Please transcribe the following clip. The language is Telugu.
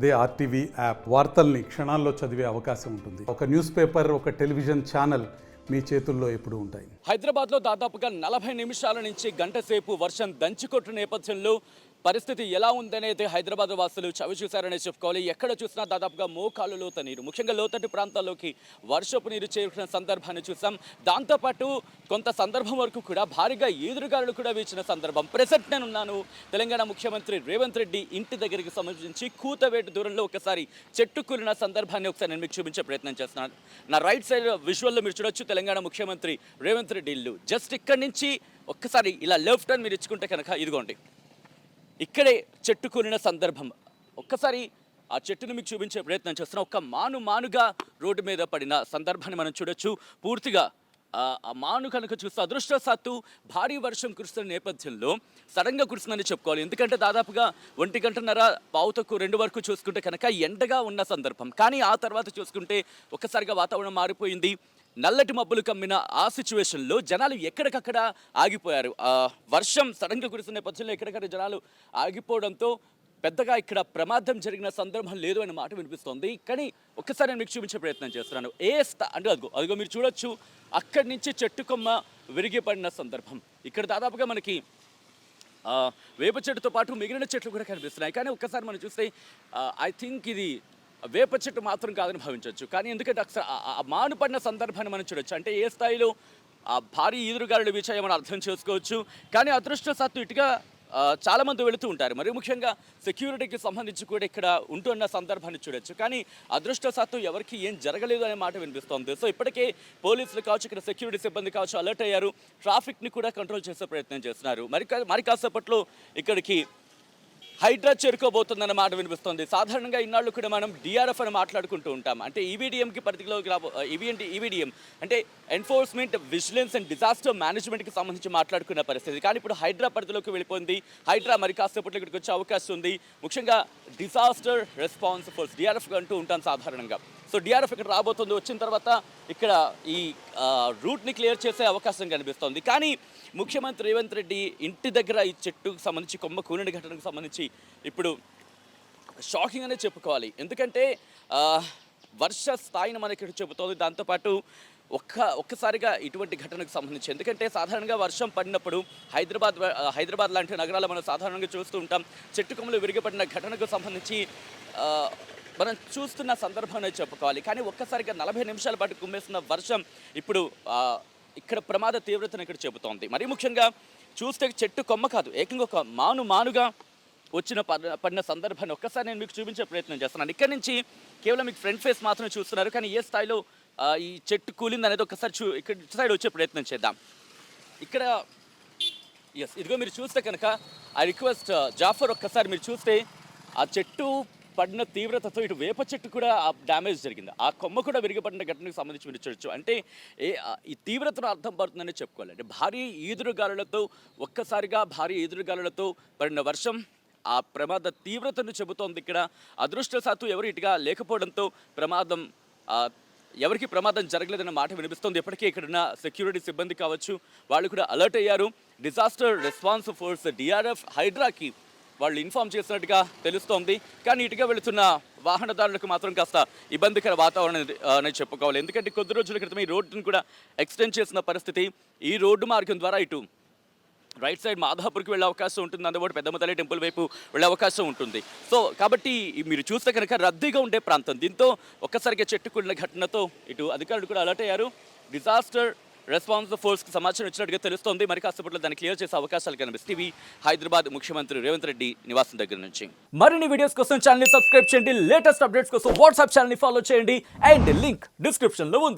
అదే ఆర్టీవీ యాప్ వార్తల్ని క్షణాల్లో చదివే అవకాశం ఉంటుంది. ఒక న్యూస్ పేపర్, ఒక టెలివిజన్ ఛానల్ మీ చేతుల్లో ఎప్పుడూ ఉంటాయి. హైదరాబాద్లో దాదాపుగా 40 నిమిషాల నుంచి గంట సేపు వర్షం దంచుకొట్టిన నేపథ్యంలో పరిస్థితి ఎలా ఉందనేది హైదరాబాద్ వాసులు చవి చూశారనే చెప్పుకోవాలి. ఎక్కడ చూసినా దాదాపుగా మోకాలు లోత నీరు, ముఖ్యంగా లోతట్టు ప్రాంతాల్లోకి వర్షపు నీరు చేరుకున్న సందర్భాన్ని చూసాం. దాంతోపాటు కొంత సందర్భం వరకు కూడా భారీగా ఈదురుగాలులు కూడా వీచిన సందర్భం. ప్రెసెంట్ నేను ఉన్నాను తెలంగాణ ముఖ్యమంత్రి రేవంత్ రెడ్డి ఇంటి దగ్గరికి సంబంధించి కూతవేటు దూరంలో ఒకసారి చెట్టు కూలిన సందర్భాన్ని ఒకసారి నేను మీకు చూపించే ప్రయత్నం చేస్తున్నాను. నా రైట్ సైడ్ విజువల్లో మీరు చూడొచ్చు తెలంగాణ ముఖ్యమంత్రి రేవంత్ రెడ్డి ఇల్లు. జస్ట్ ఇక్కడి నుంచి ఒక్కసారి ఇలా లెఫ్ట్ టర్న్ మీరు ఇచ్చుకుంటే కనుక ఇదిగోండి ఇక్కడే చెట్టు కూలిన సందర్భం. ఒక్కసారి ఆ చెట్టును మీకు చూపించే ప్రయత్నం చేస్తున్నాం. ఒక్క మానుగా రోడ్డు మీద పడిన సందర్భాన్ని మనం చూడొచ్చు. పూర్తిగా ఆ మాను కనుక చూస్తే అదృష్టవశాత్తు భారీ వర్షం కురుస్తున్న నేపథ్యంలో సడన్గా కురుస్తుందని చెప్పుకోవాలి. ఎందుకంటే దాదాపుగా 1:30 పావుతకు 2 వరకు చూసుకుంటే కనుక ఎండగా ఉన్న సందర్భం. కానీ ఆ తర్వాత చూసుకుంటే ఒక్కసారిగా వాతావరణం మారిపోయింది. నల్లటి మబ్బులు కమ్మిన ఆ సిచ్యువేషన్లో జనాలు ఎక్కడికక్కడ ఆగిపోయారు. వర్షం సడన్గా కురిసిన నేపథ్యంలో ఎక్కడికక్కడ జనాలు ఆగిపోవడంతో పెద్దగా ఇక్కడ ప్రమాదం జరిగిన సందర్భం లేదు అనే మాట వినిపిస్తోంది. కానీ ఒక్కసారి నేను మీకు చూపించే ప్రయత్నం చేస్తున్నాను. అంటే అదిగో మీరు చూడొచ్చు, అక్కడి నుంచి చెట్టు కొమ్మ విరిగిపడిన సందర్భం. ఇక్కడ దాదాపుగా మనకి వేప చెట్టుతో పాటు మిగిలిన చెట్లు కూడా కనిపిస్తున్నాయి. కానీ ఒక్కసారి మనం చూస్తే ఐ థింక్ ఇది వేప చెట్టు మాత్రం కాదని భావించవచ్చు. కానీ ఎందుకంటే ఆ మాను పడిన సందర్భాన్ని మనం చూడొచ్చు. అంటే ఏ స్థాయిలో భారీ ఈదురుగాలులు వీచాయో మనం అర్థం చేసుకోవచ్చు. కానీ అదృష్టవశాత్తు ఇటుగా చాలామంది వెళుతూ ఉంటారు. మరి ముఖ్యంగా సెక్యూరిటీకి సంబంధించి కూడా ఇక్కడ ఉంటున్న సందర్భాన్ని చూడొచ్చు. కానీ అదృష్టవశాత్తు ఎవరికి ఏం జరగలేదు అనే మాట వినిపిస్తోంది. సో ఇప్పటికే పోలీసులు కావచ్చు, ఇక్కడ సెక్యూరిటీ సిబ్బంది కావచ్చు అలర్ట్ అయ్యారు. ట్రాఫిక్ని కూడా కంట్రోల్ చేసే ప్రయత్నం చేస్తున్నారు. మరి కాసేపట్లో ఇక్కడికి హైడ్రా చేరుకోబోతుందన్న మాట వినిపిస్తుంది. సాధారణంగా ఇన్నాళ్ళు కూడా మనం డిఆర్ఎఫ్ అని మాట్లాడుకుంటూ ఉంటాం. అంటే ఈవీడిఎంకి పరిధిలోకి ఈవీడిఎం అంటే ఎన్ఫోర్స్మెంట్ విజిలెన్స్ అండ్ డిజాస్టర్ మేనేజ్మెంట్కి సంబంధించి మాట్లాడుకున్న పరిస్థితి. కానీ ఇప్పుడు హైడ్రా పరిధిలోకి వెళ్ళిపోయింది. హైడ్రా మరి కాసేపట్లో ఇక్కడికి వచ్చే అవకాశం ఉంది. ముఖ్యంగా డిజాస్టర్ రెస్పాన్స్ ఫోర్స్ డిఆర్ఎఫ్ అంటూ ఉంటాం సాధారణంగా. సో డిఆర్ఎఫ్ ఇక్కడ రాబోతుంది. వచ్చిన తర్వాత ఇక్కడ ఈ రూట్ని క్లియర్ చేసే అవకాశం కనిపిస్తోంది. కానీ ముఖ్యమంత్రి రేవంత్ రెడ్డి ఇంటి దగ్గర ఈ చెట్టుకు సంబంధించి కొమ్మ కూలిన ఘటనకు సంబంధించి ఇప్పుడు షాకింగ్ అనే చెప్పుకోవాలి. ఎందుకంటే వర్ష స్థాయిని మనకి ఇక్కడ చెబుతోంది. దాంతోపాటు ఒక్కసారిగా ఇటువంటి ఘటనకు సంబంధించి, ఎందుకంటే సాధారణంగా వర్షం పడినప్పుడు హైదరాబాద్ లాంటి నగరాలు మనం సాధారణంగా చూస్తూ ఉంటాం. చెట్టు కొమ్మలు విరిగిపడిన ఘటనకు సంబంధించి మనం చూస్తున్న సందర్భాన్ని చెప్పుకోవాలి. కానీ ఒక్కసారిగా 40 నిమిషాల పాటు కుమ్మేస్తున్న వర్షం ఇప్పుడు ఇక్కడ ప్రమాద తీవ్రతను ఇక్కడ చెబుతోంది. మరీ ముఖ్యంగా చూస్తే చెట్టు కొమ్మ కాదు, ఏకంగా ఒక మానుగా పడిన సందర్భాన్ని ఒక్కసారి నేను మీకు చూపించే ప్రయత్నం చేస్తున్నాను. ఇక్కడ నుంచి కేవలం మీకు ఫ్రంట్ ఫేస్ మాత్రమే చూస్తున్నారు. కానీ ఏ స్థాయిలో ఈ చెట్టు కూలింది అనేది ఒకసారి ఇక్కడ సైడ్ వచ్చే ప్రయత్నం చేద్దాం. ఇక్కడ ఇదిగో మీరు చూస్తే కనుక ఐ రిక్వెస్ట్ జాఫర్, ఒక్కసారి మీరు చూస్తే ఆ చెట్టు పడిన తీవ్రతతో ఇటు వేప చెట్టు కూడా డ్యామేజ్ జరిగింది. ఆ కొమ్మ కూడా విరిగిపడిన ఘటనకు సంబంధించి మీరు చూడొచ్చు. అంటే ఈ తీవ్రతను అర్థం పడుతుందని చెప్పుకోవాలి. అంటే భారీ ఈదురుగాలులతో పడిన వర్షం ఆ ప్రమాద తీవ్రతను చెబుతోంది. ఇక్కడ అదృష్టవశాత్తు ఎవరు ఇటుగా లేకపోవడంతో ఎవరికి ప్రమాదం జరగలేదన్న మాట వినిపిస్తుంది. ఇప్పటికే ఇక్కడున్న సెక్యూరిటీ సిబ్బంది కావచ్చు వాళ్ళు కూడా అలర్ట్ అయ్యారు. డిజాస్టర్ రెస్పాన్స్ ఫోర్స్ డిఆర్ఎఫ్ హైడ్రాకి వాళ్ళు ఇన్ఫార్మ్ చేసినట్టుగా తెలుస్తోంది. కానీ ఇటుగా వెళుతున్న వాహనదారులకు మాత్రం కాస్త ఇబ్బందికర వాతావరణం అనేది చెప్పుకోవాలి. ఎందుకంటే కొద్ది రోజుల క్రితం ఈ రోడ్డును కూడా ఎక్స్టెండ్ చేసిన పరిస్థితి. ఈ రోడ్డు మార్గం ద్వారా ఇటు రైట్ సైడ్ మాధాపూర్కి వెళ్ళే అవకాశం ఉంటుంది. అందుబాటు పెద్దమ్మ తల్లి టెంపుల్ వైపు వెళ్ళే అవకాశం ఉంటుంది. సో కాబట్టి మీరు చూస్తే కనుక రద్దీగా ఉండే ప్రాంతం. దీంతో ఒక్కసారిగా చెట్టు కూలిన ఘటనతో ఇటు అధికారులు కూడా అలర్ట్ అయ్యారు. డిజాస్టర్ రెస్పాన్స్ ఫోర్స్కి సమాచారం ఇచ్చినట్టుగా తెలుస్తోంది. మరి కాసేపట్లో దాన్ని క్లియర్ చేసే అవకాశాలు కనిపిస్తాయి. హైదరాబాద్ ముఖ్యమంత్రి రేవంత్ రెడ్డి నివాసం దగ్గర నుంచి. మరిన్ని వీడియోస్ కోసం ఛానల్ సబ్స్క్రైబ్ చేయండి. లేటెస్ట్ అప్డేట్స్ కోసం వాట్సాప్ ఛానల్ ఫాలో చేయండి. అండ్ లింక్ డిస్క్రిప్షన్లో ఉంది.